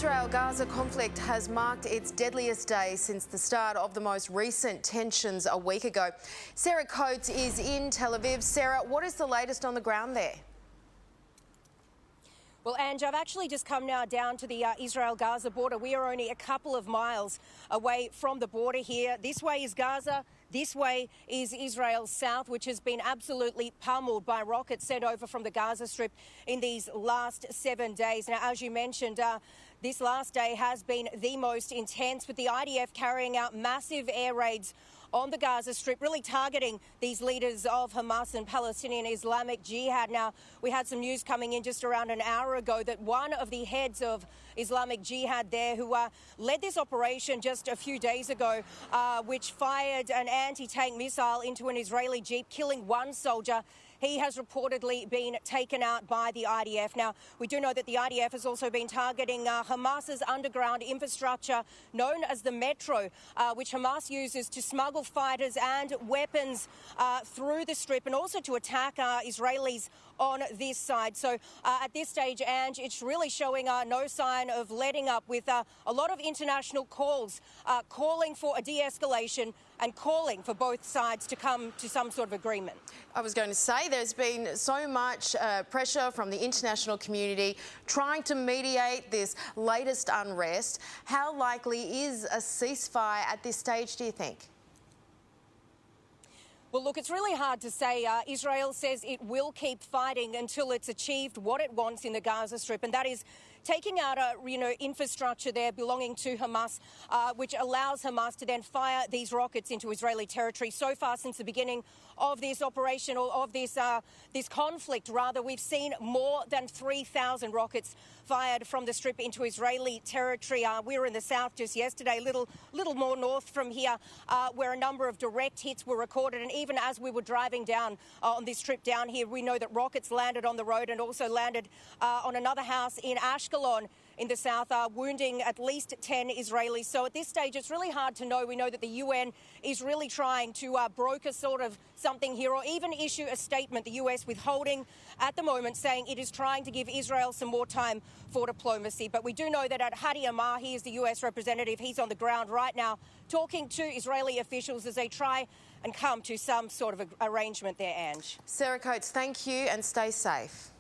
Israel-Gaza conflict has marked its deadliest day since the start of the most recent tensions a week ago. Sarah Coates is in Tel Aviv. Sarah, what is the latest on the ground there? Well, Ange, I've actually just come now down to the Israel-Gaza border. We are only a couple of miles away from the border here. This way is Gaza. This way is Israel's south, which has been absolutely pummeled by rockets sent over from the Gaza Strip in these last 7 days. Now, as you mentioned, this last day has been the most intense, with the IDF carrying out massive air raids on the Gaza Strip, really targeting these leaders of Hamas and Palestinian Islamic Jihad. Now, we had some news coming in just around an hour ago that one of the heads of Islamic Jihad there, who led this operation just a few days ago, which fired an anti-tank missile into an Israeli jeep, killing one soldier. He has reportedly been taken out by the IDF. Now, we do know that the IDF has also been targeting Hamas's underground infrastructure known as the Metro, which Hamas uses to smuggle fighters and weapons through the Strip, and also to attack Israelis on this side. So at this stage, Ange, it's really showing no sign of letting up, with a lot of international calls calling for a de-escalation and calling for both sides to come to some sort of agreement. I was going to say, there's been so much pressure from the international community trying to mediate this latest unrest. How likely is a ceasefire at this stage, do you think? Well, look, it's really hard to say. Israel says it will keep fighting until it's achieved what it wants in the Gaza Strip, and that is taking out infrastructure there belonging to Hamas, which allows Hamas to then fire these rockets into Israeli territory. So far, since the beginning of this operation, or of this conflict, rather, we've seen more than 3,000 rockets fired from the Strip into Israeli territory. We were in the south just yesterday, a little more north from here, where a number of direct hits were recorded. And even as we were driving down on this trip down here, we know that rockets landed on the road and also landed on another house in Ashkelon in the south, wounding at least 10 Israelis. So at this stage, it's really hard to know. We know that the UN is really trying to broker sort of something here, or even issue a statement, the US withholding at the moment, saying it is trying to give Israel some more time for diplomacy. But we do know that at Hadi Amar, he is the US representative. He's on the ground right now talking to Israeli officials as they try and come to some sort of arrangement there, Ange. Sarah Coates, thank you and stay safe.